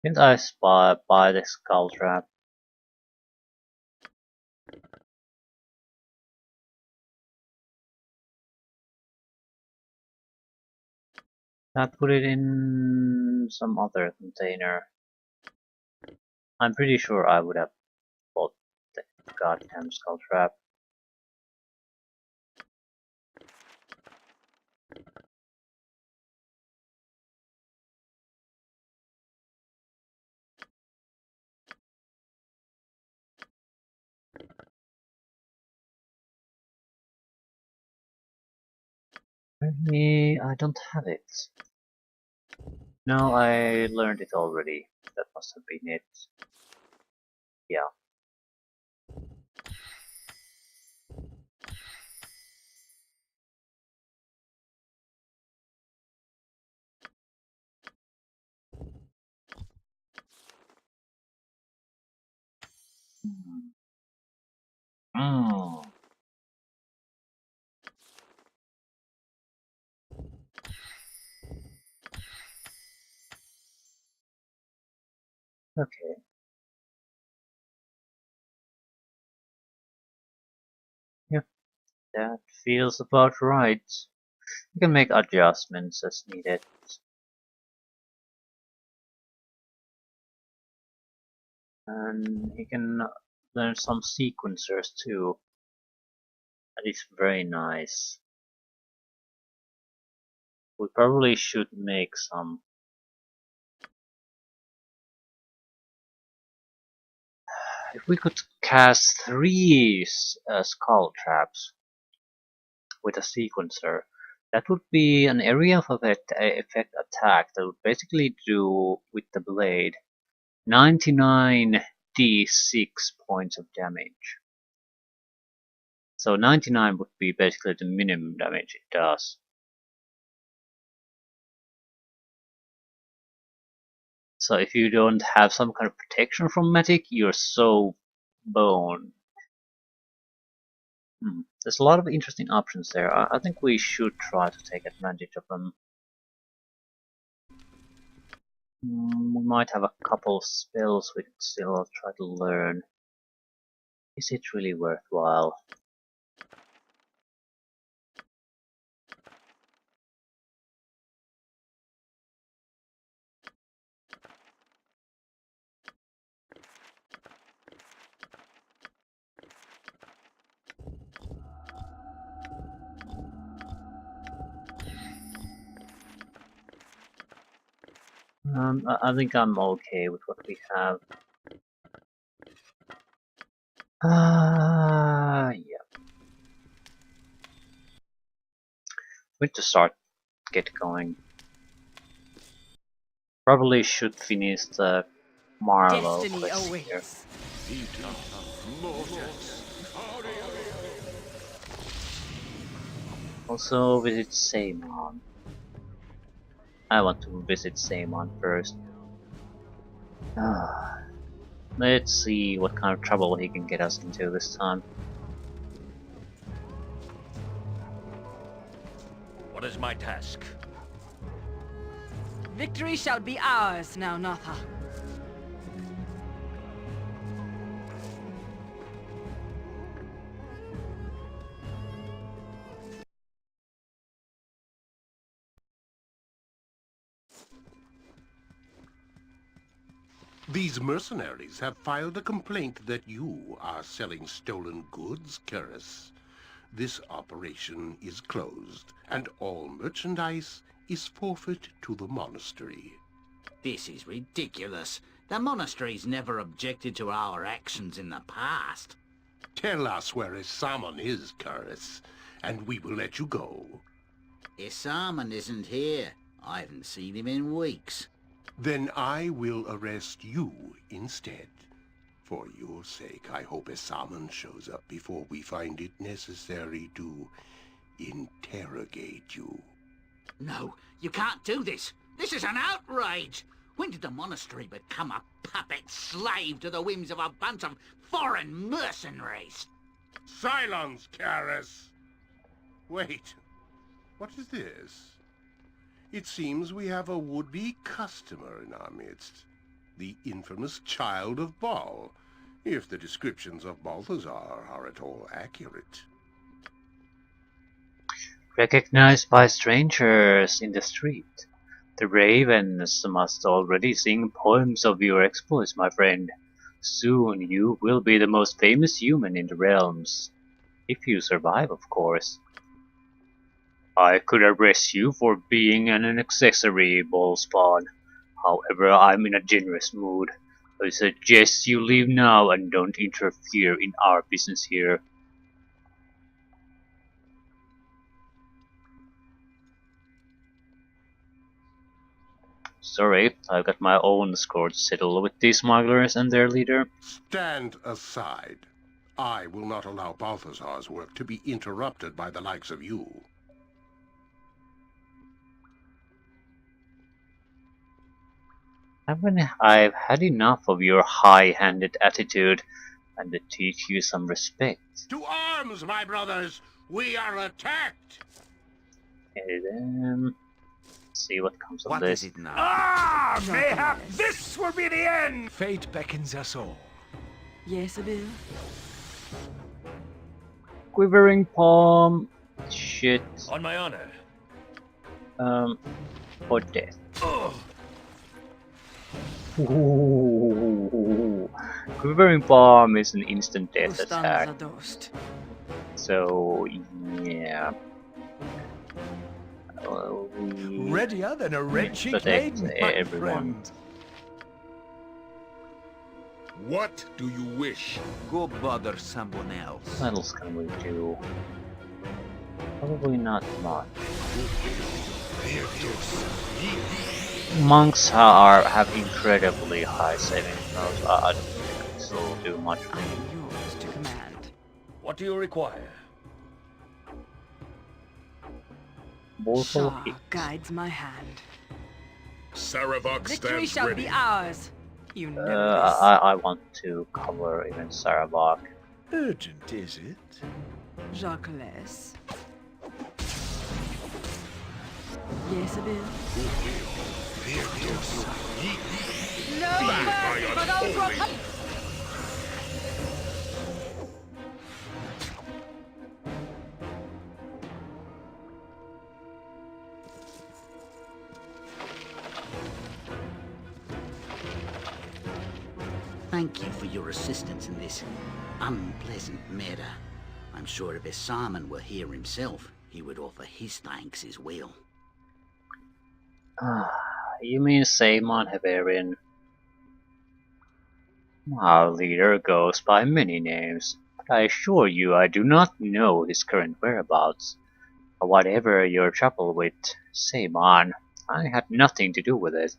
Speaker 3: Didn't I buy the Skull Trap? I put it in some other container. I'm pretty sure I would have bought the goddamn Skull Trap. Apparently, I don't have it. No, I learned it already. That must have been it. Yeah. Mm. Okay. Yep, that feels about right. You can make adjustments as needed. And you can learn some sequencers too. That is very nice. We probably should make some. If we could cast 3 skull traps with a sequencer, that would be an area of effect attack that would basically do with the blade 99 d6 points of damage. So 99 would be basically the minimum damage it does. So if you don't have some kind of protection from magic, you're so boned. There's a lot of interesting options there. I think we should try to take advantage of them. We might have a couple of spells we could still try to learn. Is it really worthwhile? I think I'm okay with what we have. Yeah. We need to start get going. Probably should finish the Marlow
Speaker 9: Destiny
Speaker 3: quest
Speaker 9: awaits.
Speaker 3: here. Also visit Saemon. I want to visit Saemon first. Let's see what kind of trouble he can get us into this time.
Speaker 13: What is my task?
Speaker 9: Victory shall be ours now, Natha.
Speaker 14: These mercenaries have filed a complaint that you are selling stolen goods, Curris. This operation is closed, and all merchandise is forfeit to the monastery.
Speaker 11: This is ridiculous. The monastery's never objected to our actions in the past.
Speaker 14: Tell us where Isaman is, Curris, and we will let you go.
Speaker 11: Isaman isn't here. I haven't seen him in weeks.
Speaker 14: Then I will arrest you instead. For your sake, I hope Isaman shows up before we find it necessary to interrogate you.
Speaker 11: No, you can't do this. This is an outrage. When did the monastery become a puppet slave to the whims of a bunch of foreign mercenaries?
Speaker 14: Silence, Curris! Wait, what is this? It seems we have a would-be customer in our midst. The infamous child of Bhaal, if the descriptions of Balthazar are at all accurate.
Speaker 3: Recognized by strangers in the street. The ravens must already sing poems of your exploits, my friend. Soon you will be the most famous human in the realms. If you survive, of course. I could arrest you for being an accessory, Ballspawn. However, I'm in a generous mood. I suggest you leave now and don't interfere in our business here. sorry, I've got my own score to settle with these smugglers and their leader.
Speaker 14: Stand aside. I will not allow Balthazar's work to be interrupted by the likes of you.
Speaker 3: I've had enough of your high-handed attitude, and to teach you some respect.
Speaker 14: To arms, my brothers! We are attacked!
Speaker 3: Okay then, see what comes of
Speaker 11: What
Speaker 3: this.
Speaker 11: is it now?
Speaker 1: Ah, mayhap this will be the end! Fate beckons us all.
Speaker 9: Yes, Abil?
Speaker 3: Quivering palm. Shit.
Speaker 13: On my honor.
Speaker 3: For death.
Speaker 13: Ugh.
Speaker 3: Ooh. Quivering palm is an instant death attack. So yeah.
Speaker 1: Readier than a red-cheeked
Speaker 3: protect
Speaker 1: maiden, my
Speaker 3: everyone.
Speaker 1: friend.
Speaker 4: What do you wish?
Speaker 11: Go bother someone else.
Speaker 3: What else can we do? Probably not much. Monks have incredibly high saving throws. I don't think this will do much for me.
Speaker 9: Yours to command.
Speaker 13: What do you require?
Speaker 3: Mortal
Speaker 9: Shah
Speaker 3: hit.
Speaker 9: guides my hand.
Speaker 4: Saravok
Speaker 9: Victory
Speaker 4: stands
Speaker 9: shall
Speaker 4: ready.
Speaker 9: be ours. You never
Speaker 3: I want to cover even Saravok.
Speaker 1: Urgent, is it?
Speaker 9: Jacques. Yes, Abil? No mercy for those who are come.
Speaker 11: Thank you for your assistance in this unpleasant matter. I'm sure if Simon were here himself, he would offer his thanks as well.
Speaker 3: You mean Saemon Havarian? Our leader goes by many names, but I assure you I do not know his current whereabouts. Whatever your trouble with Saemon, I had nothing to do with it.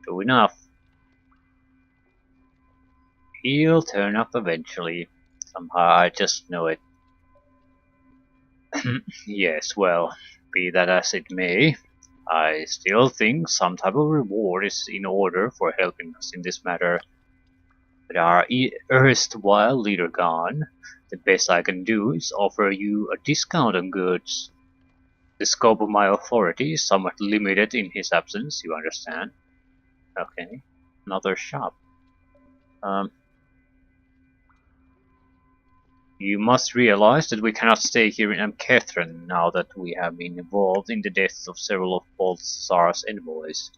Speaker 3: True enough. He'll turn up eventually. Somehow I just know it. Yes, well, be that as it may, I still think some type of reward is in order for helping us in this matter. With our erstwhile leader gone, the best I can do is offer you a discount on goods. The scope of my authority is somewhat limited in his absence, you understand? Okay, another shop. You must realize that we cannot stay here in Amkethran now that we have been involved in the deaths of several of Balthazar's envoys.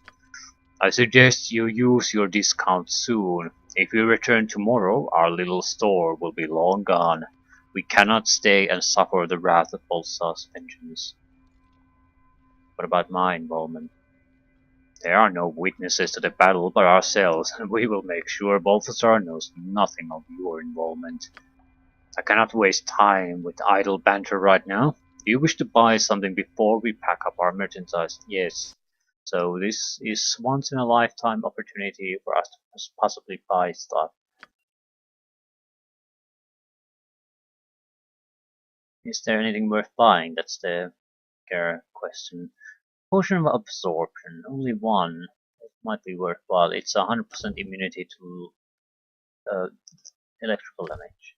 Speaker 3: I suggest you use your discount soon. If you return tomorrow, our little store will be long gone. We cannot stay and suffer the wrath of Balthazar's vengeance. What about my involvement? There are no witnesses to the battle but ourselves, and we will make sure Balthazar knows nothing of your involvement. I cannot waste time with idle banter right now. Do you wish to buy something before we pack up our merchandise? Yes. So this is once in a lifetime opportunity for us to possibly buy stuff. Is there anything worth buying? That's the question. Potion of absorption, only one. It might be worthwhile. It's 100% immunity to electrical damage.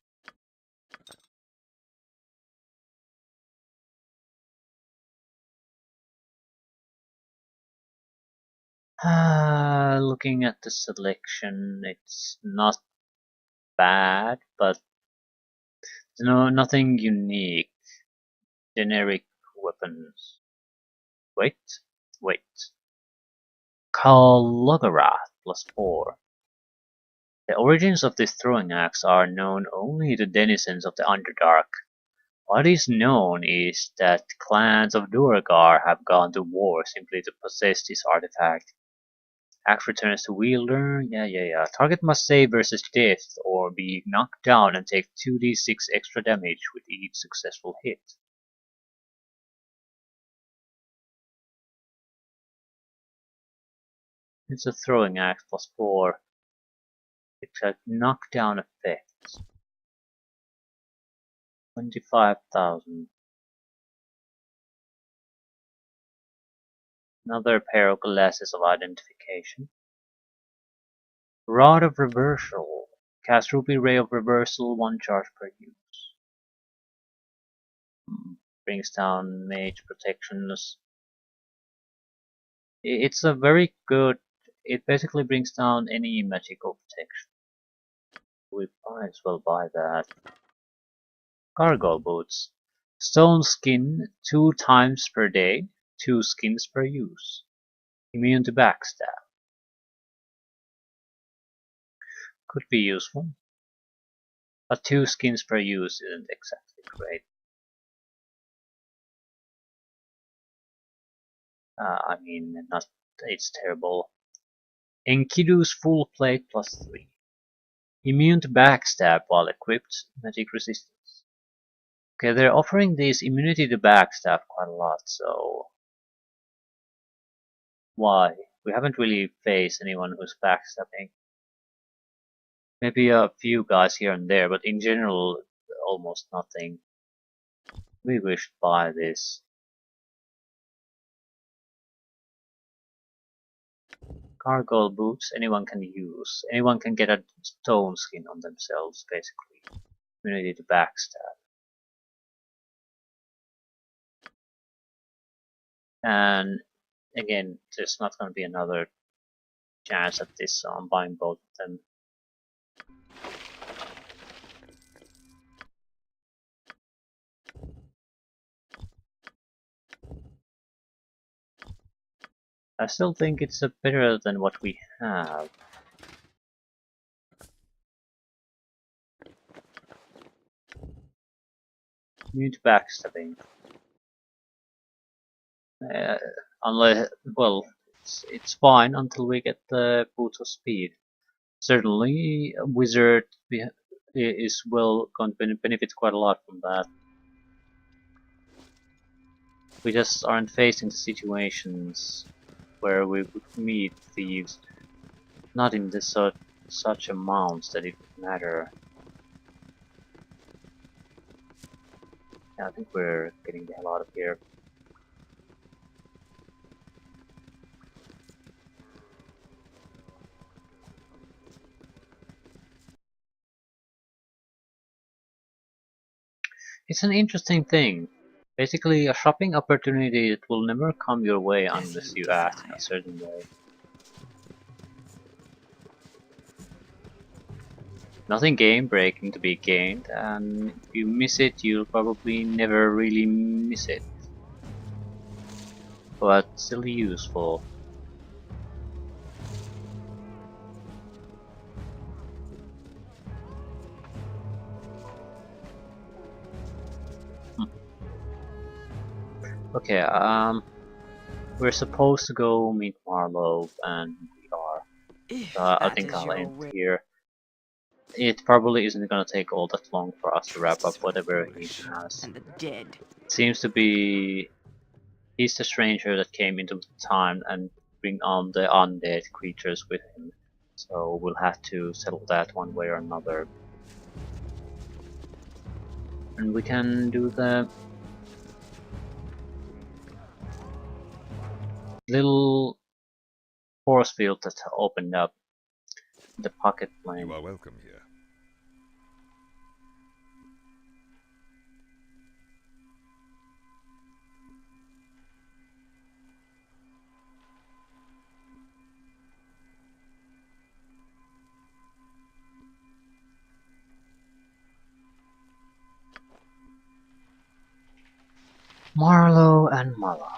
Speaker 3: Looking at the selection, it's not bad, but nothing unique. Generic weapons. Wait. Kalogarath +4. The origins of this throwing axe are known only to denizens of the Underdark. What is known is that clans of Duergar have gone to war simply to possess this artifact. Axe returns to wielder. Yeah. Target must save versus death or be knocked down and take 2d6 extra damage with each successful hit. It's a throwing axe +4. It's a knockdown effect. 25,000. Another pair of glasses of identification. Rod of Reversal. Cast Ruby Ray of Reversal, 1 charge per use. Brings down mage protections. It's a very good. It basically brings down any magical protection. We might as well buy that. Cargo boots. Stone skin 2 times per day, 2 skins per use. Immune to backstab. Could be useful. But 2 skins per use isn't exactly great. I mean, not. It's terrible. Enkidu's full plate +3. Immune to backstab while equipped, magic resistance. Okay, they're offering this immunity to backstab quite a lot, so why? We haven't really faced anyone who's backstabbing. Maybe a few guys here and there, but in general, almost nothing. Maybe we should buy this. Cargo boots, anyone can use. Anyone can get a stone skin on themselves, basically. Immunity to backstab. And again, there's not going to be another chance at this, so I'm buying both of them. I still think it's better than what we have. Mute backstabbing. Unless, well, it's fine until we get the boots of speed. Certainly, a wizard is well going to benefit quite a lot from that. We just aren't facing the situations where we would meet thieves, not in such amounts that it would matter. Yeah, I think we're getting the hell out of here. It's an interesting thing. Basically, a shopping opportunity that will never come your way unless you act in a certain way. Nothing game breaking to be gained, and if you miss it, you'll probably never really miss it. But still useful. Okay, we're supposed to go meet Marlowe, and we are. I think I'll end here. It probably isn't gonna take all that long for us to wrap up whatever he has.
Speaker 9: And the dead.
Speaker 3: It seems to be he's the stranger that came into time and bring on the undead creatures with him. So we'll have to settle that one way or another. And we can do the little force field that opened up, the pocket plane.
Speaker 15: You are welcome here.
Speaker 3: Marlowe and Mala.